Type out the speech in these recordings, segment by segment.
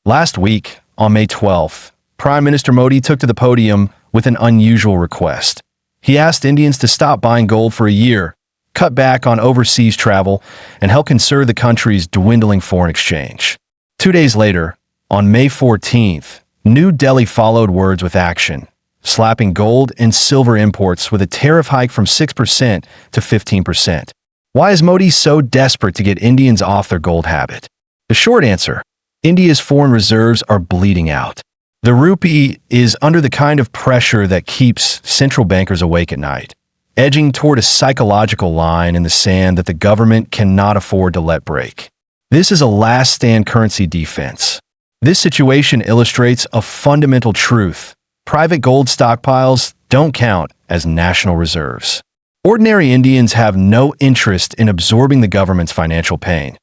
Last week, on May 12th, Prime Minister Modi took to the podium with an unusual request. He asked Indians to stop buying gold for a year, cut back on overseas travel, and help conserve the country's dwindling foreign exchange. 2 days later, on May 14th, New Delhi followed words with action, slapping gold and silver imports with a tariff hike from 6% to 15%. Why is Modi so desperate to get Indians off their gold habit? The short answer: India's foreign reserves are bleeding out. The rupee is under the kind of pressure that keeps central bankers awake at night, edging toward a psychological line in the sand that the government cannot afford to let break. This is a last-stand currency defense. This situation illustrates a fundamental truth: private gold stockpiles don't count as national reserves. Ordinary Indians have no interest in absorbing the government's financial pain.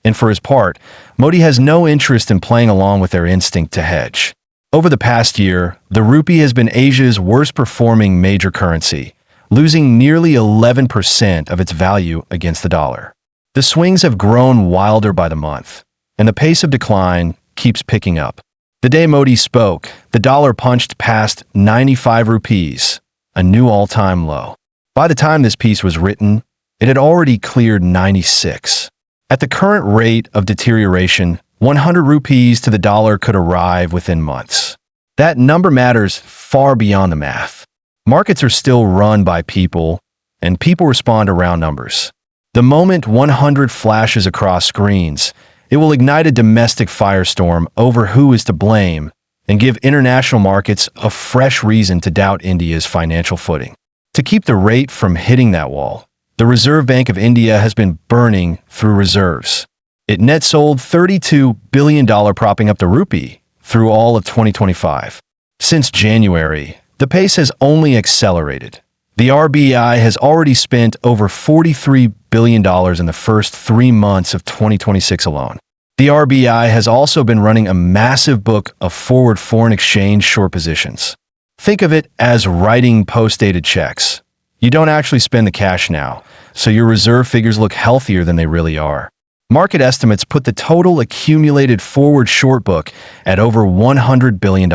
And for his part, Modi has no interest in playing along with their instinct to hedge. Over the past year, the rupee has been Asia's worst-performing major currency, losing nearly 11% of its value against the dollar. The swings have grown wilder by the month, and the pace of decline keeps picking up. The day Modi spoke, the dollar punched past 95 rupees, a new all-time low. By the time this piece was written, it had already cleared 96. At the current rate of deterioration, 100 rupees to the dollar could arrive within months. That number matters far beyond the math. Markets are still run by people, and people respond to round numbers. The moment 100 flashes across screens, it will ignite a domestic firestorm over who is to blame and give international markets a fresh reason to doubt India's financial footing. To keep the rate from hitting that wall, the Reserve Bank of India has been burning through reserves. It net sold $32 billion propping up the rupee through all of 2025. Since January, the pace has only accelerated. The RBI has already spent over $43 billion in the first 3 months of 2026 alone. The RBI has also been running a massive book of forward foreign exchange short positions. Think of it as writing post-dated checks. You don't actually spend the cash now, so your reserve figures look healthier than they really are. Market estimates put the total accumulated forward short book at over $100 billion.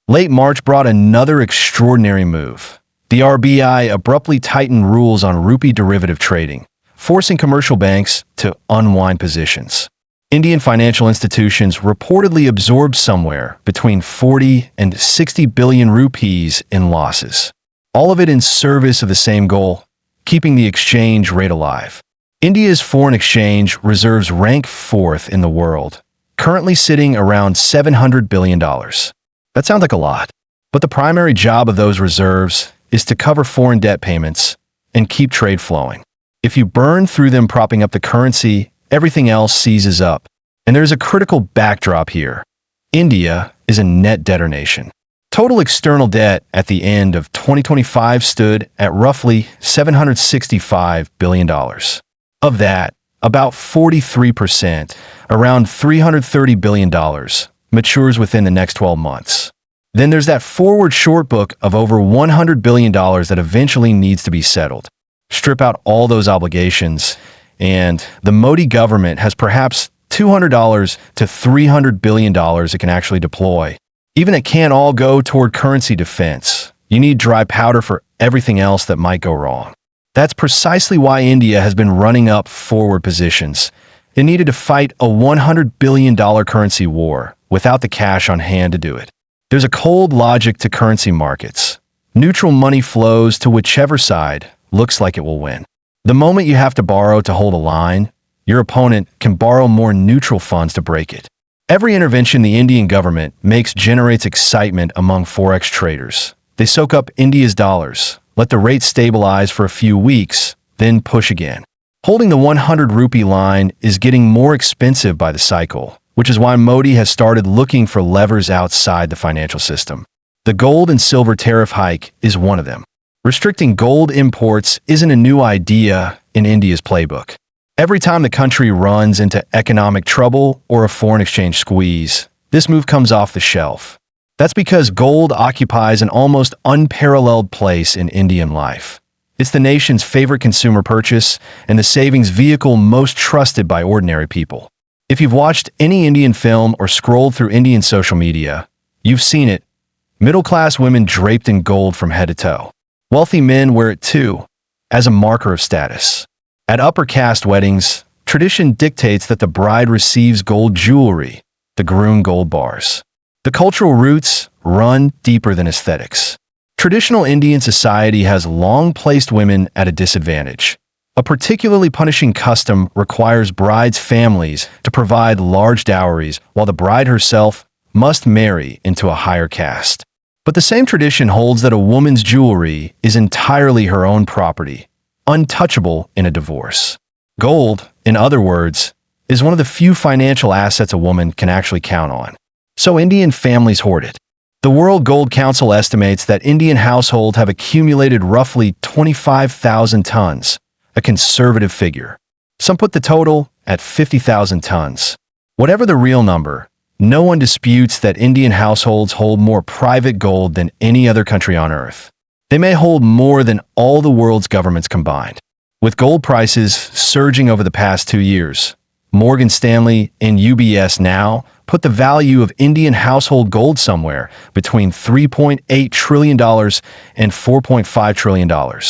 Late March brought another extraordinary move. The RBI abruptly tightened rules on rupee derivative trading, forcing commercial banks to unwind positions. Indian financial institutions reportedly absorbed somewhere between 40 and 60 billion rupees in losses. All of it in service of the same goal: keeping the exchange rate alive. India's foreign exchange reserves rank 4th in the world, currently sitting around $700 billion. That sounds like a lot, but the primary job of those reserves is to cover foreign debt payments and keep trade flowing. If you burn through them propping up the currency, everything else seizes up. And there's a critical backdrop here. India is a net debtor nation. Total external debt at the end of 2025 stood at roughly $765 billion. Of that, about 43%, around $330 billion, matures within the next 12 months. Then there's that forward short book of over $100 billion that eventually needs to be settled. Strip out all those obligations, and the Modi government has perhaps $200 to $300 billion it can actually deploy. Even it can't all go toward currency defense. You need dry powder for everything else that might go wrong. That's precisely why India has been running up forward positions. It needed to fight a $100 billion currency war without the cash on hand to do it. There's a cold logic to currency markets. Neutral money flows to whichever side looks like it will win. The moment you have to borrow to hold a line, your opponent can borrow more neutral funds to break it. Every intervention the Indian government makes generates excitement among forex traders. They soak up India's dollars, let the rate stabilize for a few weeks, then push again. Holding the 100 rupee line is getting more expensive by the cycle, which is why Modi has started looking for levers outside the financial system. The gold and silver tariff hike is one of them. Restricting gold imports isn't a new idea in India's playbook. Every time the country runs into economic trouble or a foreign exchange squeeze, this move comes off the shelf. That's because gold occupies an almost unparalleled place in Indian life. It's the nation's favorite consumer purchase and the savings vehicle most trusted by ordinary people. If you've watched any Indian film or scrolled through Indian social media, you've seen it. Middle-class women draped in gold from head to toe. Wealthy men wear it too, as a marker of status. At upper caste weddings, tradition dictates that the bride receives gold jewelry, the groom gold bars. The cultural roots run deeper than aesthetics. Traditional Indian society has long placed women at a disadvantage. A particularly punishing custom requires brides' families to provide large dowries, while the bride herself must marry into a higher caste. But the same tradition holds that a woman's jewelry is entirely her own property, untouchable in a divorce. Gold, in other words, is one of the few financial assets a woman can actually count on. So Indian families hoard it. The World Gold Council estimates that Indian households have accumulated roughly 25,000 tons, a conservative figure. Some put the total at 50,000 tons. Whatever the real number, no one disputes that Indian households hold more private gold than any other country on earth. They may hold more than all the world's governments combined. With gold prices surging over the past 2 years, Morgan Stanley and UBS now put the value of Indian household gold somewhere between $3.8 trillion and $4.5 trillion.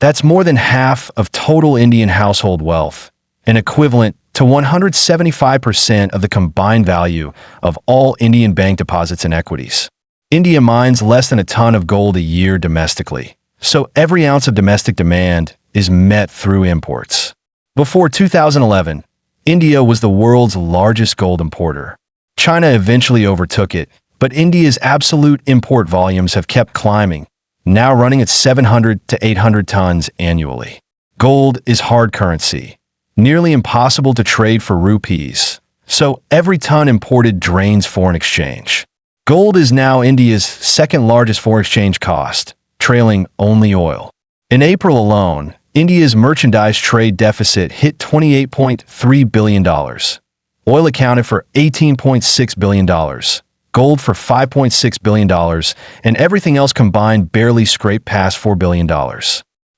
That's more than half of total Indian household wealth, an equivalent to 175% of the combined value of all Indian bank deposits and equities. India mines less than a ton of gold a year domestically, so every ounce of domestic demand is met through imports. Before 2011, India was the world's largest gold importer. China eventually overtook it, but India's absolute import volumes have kept climbing, now running at 700 to 800 tons annually. Gold is hard currency, nearly impossible to trade for rupees, so every ton imported drains foreign exchange. Gold is now India's second largest foreign exchange cost, trailing only oil. In April alone, India's merchandise trade deficit hit $28.3 billion. Oil accounted for $18.6 billion, gold for $5.6 billion, and everything else combined barely scraped past $4 billion.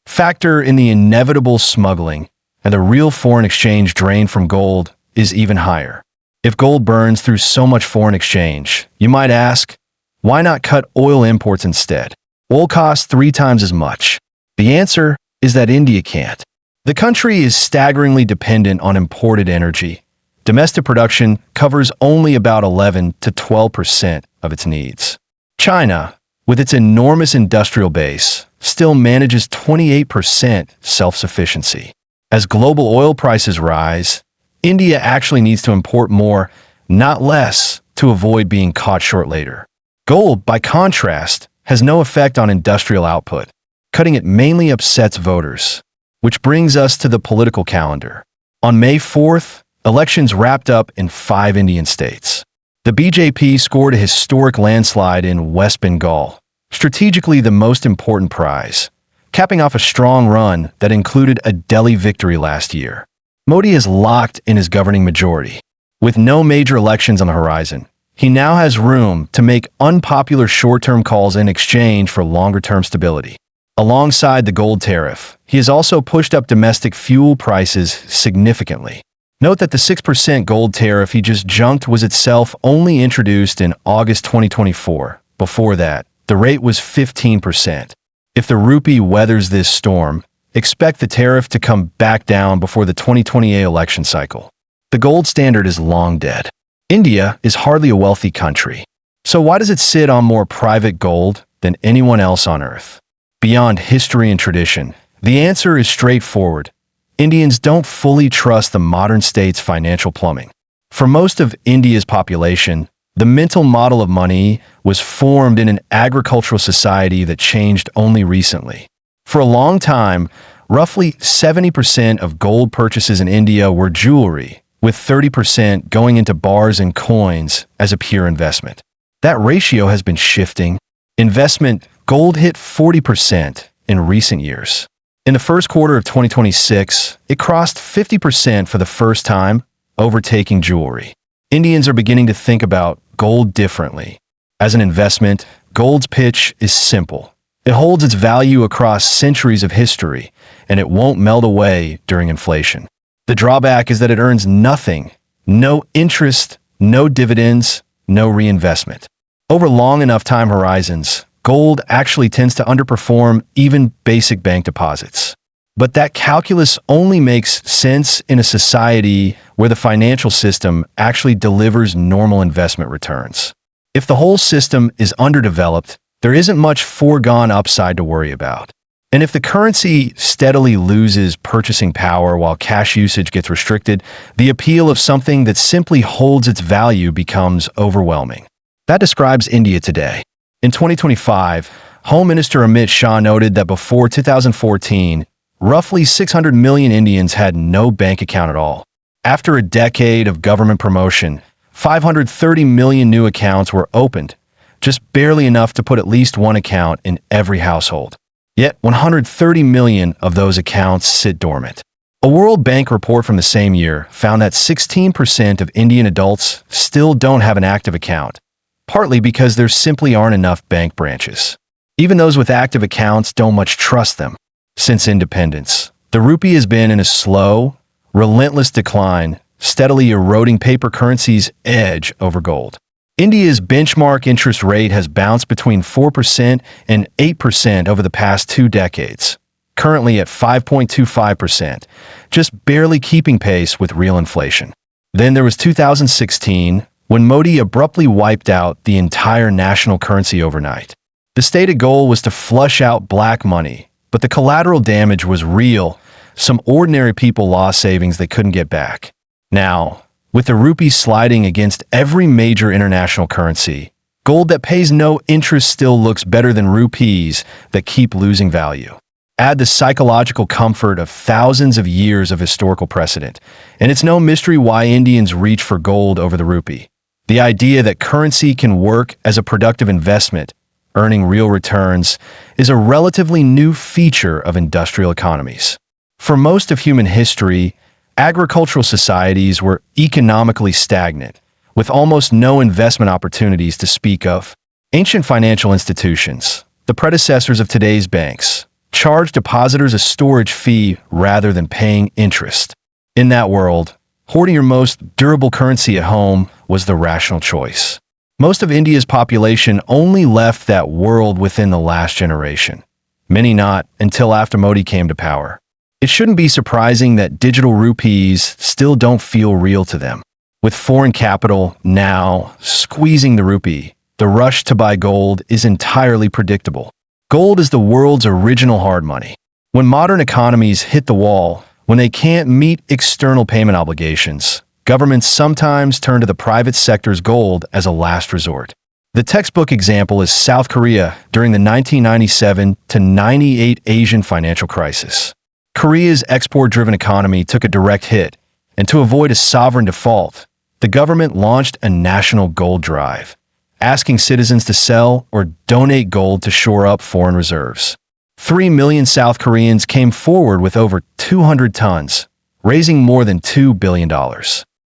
Factor in the inevitable smuggling, and the real foreign exchange drain from gold is even higher. If gold burns through so much foreign exchange, you might ask, why not cut oil imports instead? Oil costs 3 times as much. The answer is that India can't. The country is staggeringly dependent on imported energy. Domestic production covers only about 11 to 12% of its needs. China, with its enormous industrial base, still manages 28% self-sufficiency. As global oil prices rise, India actually needs to import more, not less, to avoid being caught short later. Gold, by contrast, has no effect on industrial output. Cutting it mainly upsets voters. Which brings us to the political calendar. On May 4th, elections wrapped up in 5 Indian states. The BJP scored a historic landslide in West Bengal, strategically the most important prize, capping off a strong run that included a Delhi victory last year. Modi is locked in his governing majority. With no major elections on the horizon, he now has room to make unpopular short-term calls in exchange for longer-term stability. Alongside the gold tariff, he has also pushed up domestic fuel prices significantly. Note that the 6% gold tariff he just junked was itself only introduced in August 2024. Before that, the rate was 15%. If the rupee weathers this storm, expect the tariff to come back down before the 2028 election cycle. The gold standard is long dead. India is hardly a wealthy country. So why does it sit on more private gold than anyone else on earth? Beyond history and tradition, the answer is straightforward. Indians don't fully trust the modern state's financial plumbing. For most of India's population, the mental model of money was formed in an agricultural society that changed only recently. For a long time, roughly 70% of gold purchases in India were jewelry, with 30% going into bars and coins as a pure investment. That ratio has been shifting. Investment gold hit 40% in recent years. In the first quarter of 2026, it crossed 50% for the first time, overtaking jewelry. Indians are beginning to think about gold differently. As an investment, gold's pitch is simple. It holds its value across centuries of history, and it won't melt away during inflation. The drawback is that it earns nothing No interest, no dividends, no reinvestment. Over long enough time horizons, gold actually tends to underperform even basic bank deposits. But that calculus only makes sense in a society where the financial system actually delivers normal investment returns. If the whole system is underdeveloped, there isn't much foregone upside to worry about. And if the currency steadily loses purchasing power while cash usage gets restricted, the appeal of something that simply holds its value becomes overwhelming. That describes India today. In 2025, Home Minister Amit Shah noted that before 2014, roughly 600 million Indians had no bank account at all. After a decade of government promotion, 530 million new accounts were opened, just barely enough to put at least one account in every household. Yet 130 million of those accounts sit dormant. A World Bank report from the same year found that 16% of Indian adults still don't have an active account, partly because there simply aren't enough bank branches. Even those with active accounts don't much trust them. Since independence, the rupee has been in a slow, relentless decline, steadily eroding paper currency's edge over gold. India's benchmark interest rate has bounced between 4% and 8% over the past 2 decades, currently at 5.25%, just barely keeping pace with real inflation. Then there was 2016, when Modi abruptly wiped out the entire national currency overnight. The stated goal was to flush out black money, but the collateral damage was real. Some ordinary people lost savings they couldn't get back. Now, with the rupee sliding against every major international currency, gold that pays no interest still looks better than rupees that keep losing value. Add the psychological comfort of thousands of years of historical precedent, and it's no mystery why Indians reach for gold over the rupee. The idea that currency can work as a productive investment, earning real returns, is a relatively new feature of industrial economies. For most of human history, agricultural societies were economically stagnant, with almost no investment opportunities to speak of. Ancient financial institutions, the predecessors of today's banks, charged depositors a storage fee rather than paying interest. In that world, hoarding your most durable currency at home was the rational choice. Most of India's population only left that world within the last generation, many not until after Modi came to power. It shouldn't be surprising that digital rupees still don't feel real to them. With foreign capital now squeezing the rupee, the rush to buy gold is entirely predictable. Gold is the world's original hard money. When modern economies hit the wall, when they can't meet external payment obligations, governments sometimes turn to the private sector's gold as a last resort. The textbook example is South Korea during the 1997 to 98 Asian financial crisis. Korea's export-driven economy took a direct hit, and to avoid a sovereign default, the government launched a national gold drive, asking citizens to sell or donate gold to shore up foreign reserves. 3 million South Koreans came forward with over 200 tons, raising more than $2 billion.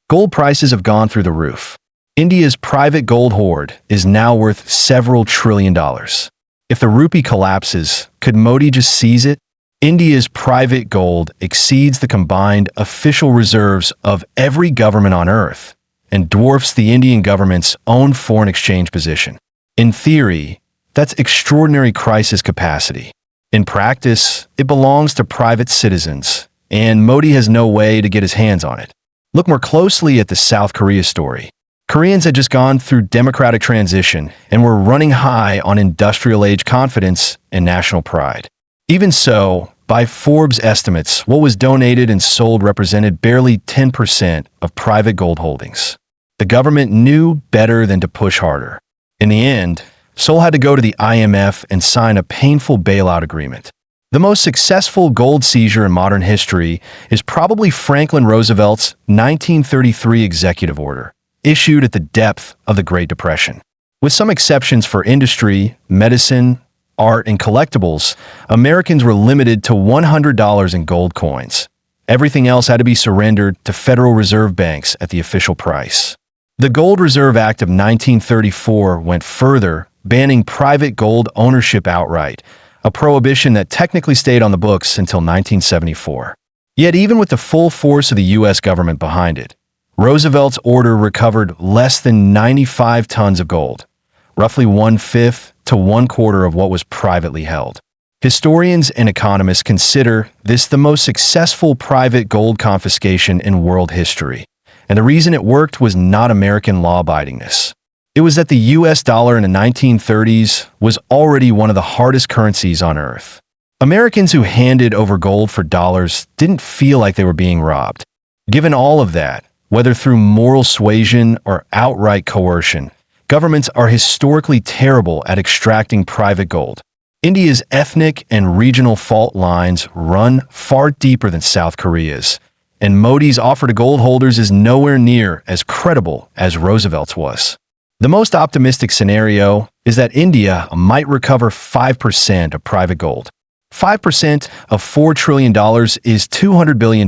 Gold prices have gone through the roof. India's private gold hoard is now worth several trillion dollars. If the rupee collapses, could Modi just seize it? India's private gold exceeds the combined official reserves of every government on Earth and dwarfs the Indian government's own foreign exchange position. In theory, that's extraordinary crisis capacity. In practice, it belongs to private citizens, and Modi has no way to get his hands on it. Look more closely at the South Korea story. Koreans had just gone through democratic transition and were running high on industrial-age confidence and national pride. Even so, by Forbes estimates, what was donated and sold represented barely 10% of private gold holdings. The government knew better than to push harder. In the end, Seoul had to go to the IMF and sign a painful bailout agreement. The most successful gold seizure in modern history is probably Franklin Roosevelt's 1933 executive order, issued at the depth of the Great Depression. With some exceptions for industry, medicine, art, and collectibles, Americans were limited to $100 in gold coins. Everything else had to be surrendered to Federal Reserve banks at the official price. The Gold Reserve Act of 1934 went further, banning private gold ownership outright, a prohibition that technically stayed on the books until 1974. Yet even with the full force of the U.S. government behind it, Roosevelt's order recovered less than 95 tons of gold, roughly one-fifth to one-quarter of what was privately held. Historians and economists consider this the most successful private gold confiscation in world history. And the reason it worked was not American law-abidingness. It was that the US dollar in the 1930s was already one of the hardest currencies on earth. Americans who handed over gold for dollars didn't feel like they were being robbed. Given all of that, whether through moral suasion or outright coercion, governments are historically terrible at extracting private gold. India's ethnic and regional fault lines run far deeper than South Korea's, and Modi's offer to gold holders is nowhere near as credible as Roosevelt's was. The most optimistic scenario is that India might recover 5% of private gold. 5% of $4 trillion is $200 billion,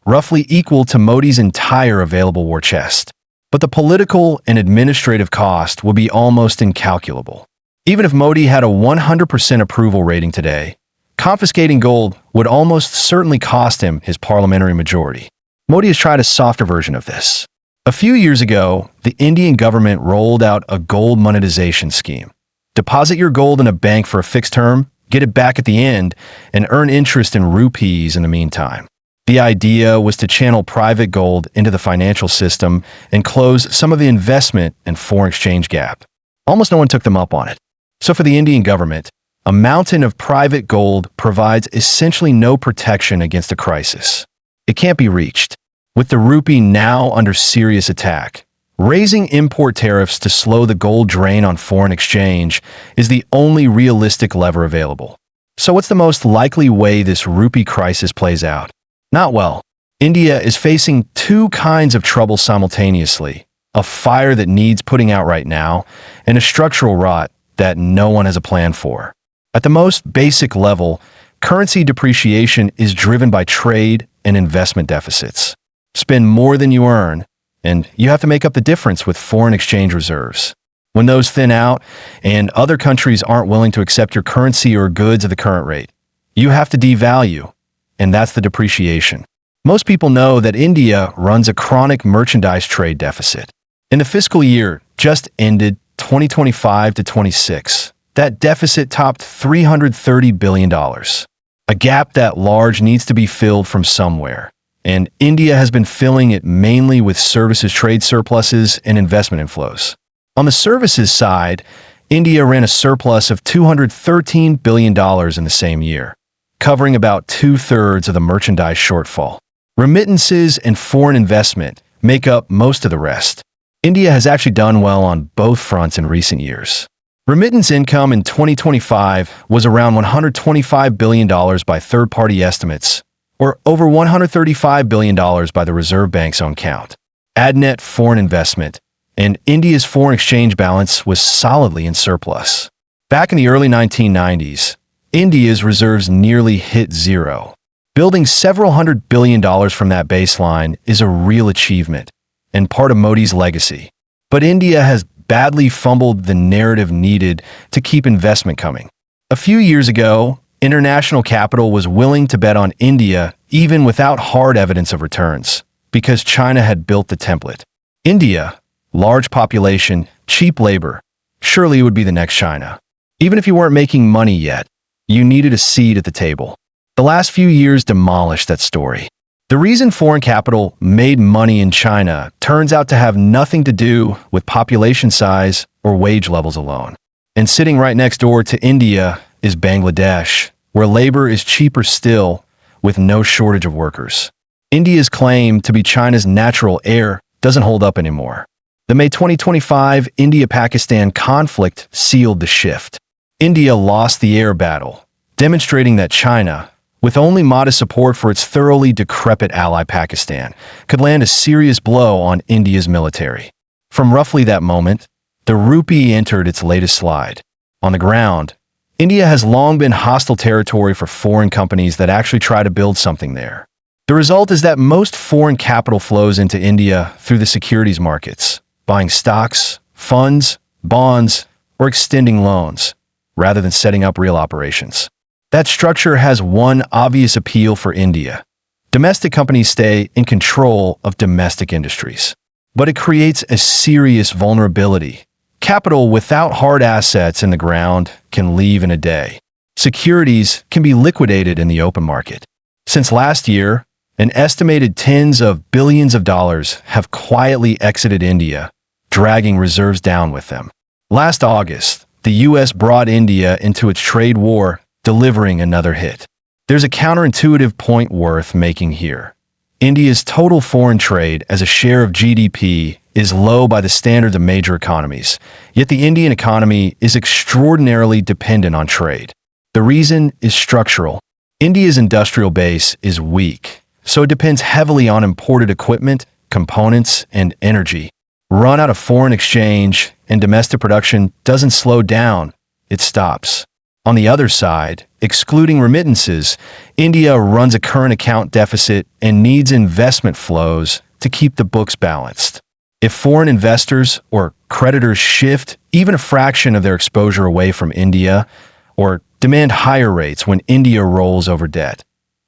roughly equal to Modi's entire available war chest. But the political and administrative cost will be almost incalculable. Even if Modi had a 100% approval rating today, confiscating gold would almost certainly cost him his parliamentary majority. Modi has tried a softer version of this. A few years ago, the Indian government rolled out a gold monetization scheme. Deposit your gold in a bank for a fixed term, get it back at the end, and earn interest in rupees in the meantime. The idea was to channel private gold into the financial system and close some of the investment and foreign exchange gap. Almost no one took them up on it. So for the Indian government, a mountain of private gold provides essentially no protection against a crisis. It can't be reached. With the rupee now under serious attack, raising import tariffs to slow the gold drain on foreign exchange is the only realistic lever available. So what's the most likely way this rupee crisis plays out? Not well. India is facing two kinds of trouble simultaneously: a fire that needs putting out right now, and a structural rot that no one has a plan for. At the most basic level, currency depreciation is driven by trade and investment deficits. Spend more than you earn, and you have to make up the difference with foreign exchange reserves. When those thin out and other countries aren't willing to accept your currency or goods at the current rate, you have to devalue, and that's the depreciation. Most people know that India runs a chronic merchandise trade deficit. In the fiscal year just ended 2025 to 26, that deficit topped $330 billion. A gap that large needs to be filled from somewhere, and India has been filling it mainly with services trade surpluses and investment inflows. On the services side, India ran a surplus of $213 billion in the same year, covering about two-thirds of the merchandise shortfall. Remittances and foreign investment make up most of the rest. India has actually done well on both fronts in recent years. Remittance income in 2025 was around $125 billion by third-party estimates, or over $135 billion by the Reserve Bank's own count. Add net foreign investment, and India's foreign exchange balance was solidly in surplus. Back in the early 1990s, India's reserves nearly hit zero. Building several $100 billion from that baseline is a real achievement and part of Modi's legacy. But India has badly fumbled the narrative needed to keep investment coming. A few years ago, international capital was willing to bet on India even without hard evidence of returns, because China had built the template. India, large population, cheap labor, surely it would be the next China. Even if you weren't making money yet, you needed a seat at the table. The last few years demolished that story. The reason foreign capital made money in China turns out to have nothing to do with population size or wage levels alone. And sitting right next door to India is Bangladesh, where labor is cheaper still, with no shortage of workers. India's claim to be China's natural heir doesn't hold up anymore. The May 2025 India-Pakistan conflict sealed the shift. India lost the air battle, demonstrating that China, with only modest support for its thoroughly decrepit ally Pakistan, could land a serious blow on India's military. From roughly that moment, the rupee entered its latest slide. On the ground, India has long been hostile territory for foreign companies that actually try to build something there. The result is that most foreign capital flows into India through the securities markets, buying stocks, funds, bonds, or extending loans, rather than setting up real operations. That structure has one obvious appeal for India: Domestic companies stay in control of domestic industries. But it creates a serious vulnerability. Capital without hard assets in the ground can leave in a day. Securities can be liquidated in the open market. Since last year, an estimated tens of billions of dollars have quietly exited India, dragging reserves down with them. Last August, the U.S. brought India into its trade war, delivering another hit. There's a counterintuitive point worth making here. India's total foreign trade as a share of GDP is low by the standards of major economies, yet the Indian economy is extraordinarily dependent on trade. The reason is structural. India's industrial base is weak, so it depends heavily on imported equipment, components, and energy. Run out of foreign exchange, and domestic production doesn't slow down, it stops. On the other side, excluding remittances, India runs a current account deficit and needs investment flows to keep the books balanced. If foreign investors or creditors shift even a fraction of their exposure away from India or demand higher rates when India rolls over debt,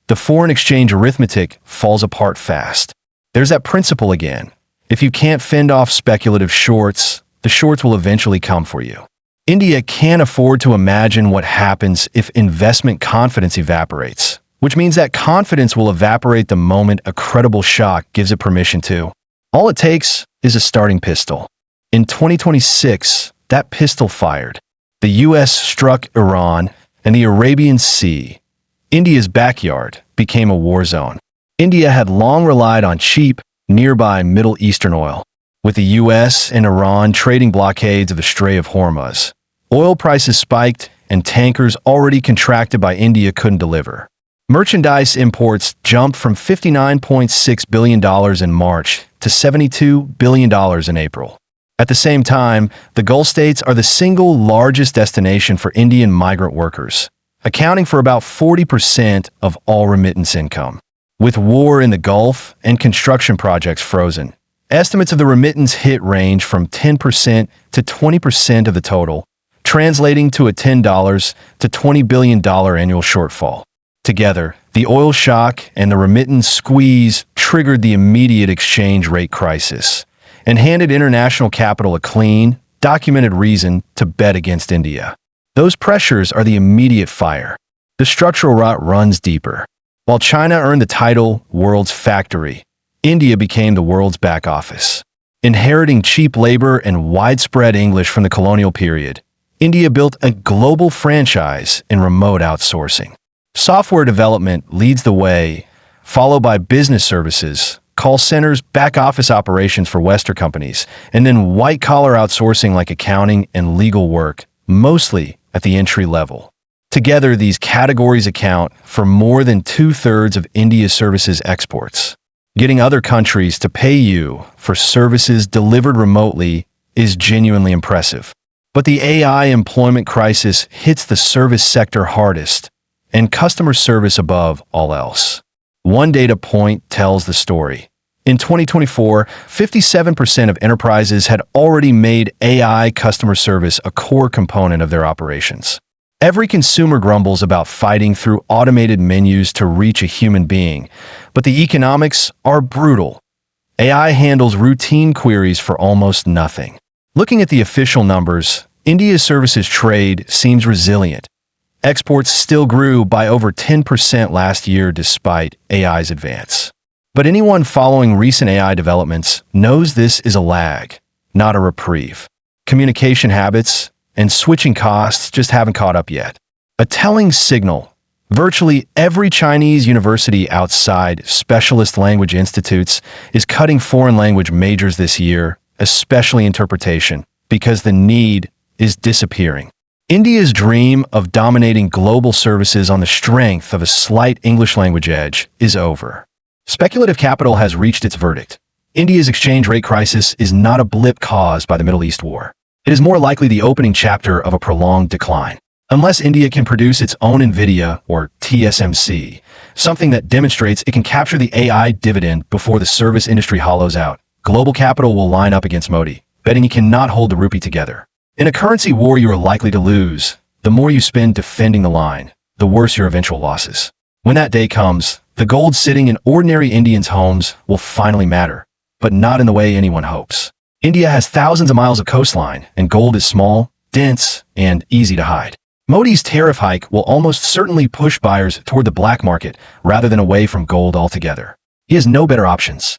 the foreign exchange arithmetic falls apart fast. There's that principle again. If you can't fend off speculative shorts, the shorts will eventually come for you. India can't afford to imagine what happens if investment confidence evaporates, which means that confidence will evaporate the moment a credible shock gives it permission to. All it takes is a starting pistol. In 2026, that pistol fired. The U.S. struck Iran, and the Arabian Sea, India's backyard, became a war zone. India had long relied on cheap, nearby Middle Eastern oil. With the U.S. and Iran trading blockades of the Strait of Hormuz, oil prices spiked and tankers already contracted by India couldn't deliver. Merchandise imports jumped from $59.6 billion in March to $72 billion in April. At the same time, the Gulf states are the single largest destination for Indian migrant workers, accounting for about 40% of all remittance income. With war in the Gulf and construction projects frozen, estimates of the remittance hit range from 10% to 20% of the total, translating to a $10 to $20 billion annual shortfall. Together, the oil shock and the remittance squeeze triggered the immediate exchange rate crisis and handed international capital a clean, documented reason to bet against India. Those pressures are the immediate fire. The structural rot runs deeper. While China earned the title world's factory, India became the world's back office. Inheriting cheap labor and widespread English from the colonial period, India built a global franchise in remote outsourcing. Software development leads the way, followed by business services, call centers, back office operations for Western companies, and then white-collar outsourcing like accounting and legal work, mostly at the entry level. Together, these categories account for more than two-thirds of India's services exports. Getting other countries to pay you for services delivered remotely is genuinely impressive. But the AI employment crisis hits the service sector hardest, and customer service above all else. One data point tells the story. In 2024, 57% of enterprises had already made AI customer service a core component of their operations. Every consumer grumbles about fighting through automated menus to reach a human being, but the economics are brutal. AI handles routine queries for almost nothing. Looking at the official numbers, India's services trade seems resilient. Exports still grew by over 10% last year despite AI's advance. But anyone following recent AI developments knows this is a lag, not a reprieve. Communication habits and switching costs just haven't caught up yet. A telling signal: virtually every Chinese university outside specialist language institutes is cutting foreign language majors this year, especially interpretation, because the need is disappearing. India's dream of dominating global services on the strength of a slight English language edge is over. Speculative capital has reached its verdict. India's exchange rate crisis is not a blip caused by the Middle East war. It is more likely the opening chapter of a prolonged decline. Unless India can produce its own NVIDIA or TSMC, something that demonstrates it can capture the AI dividend before the service industry hollows out, global capital will line up against Modi, betting he cannot hold the rupee together. In a currency war you are likely to lose. The more you spend defending the line, the worse your eventual losses. When that day comes, The gold sitting in ordinary Indians' homes will finally matter, but not in the way anyone hopes. India has thousands of miles of coastline, and gold is small, dense, and easy to hide. Modi's tariff hike will almost certainly push buyers toward the black market rather than away from gold altogether. He has no better options.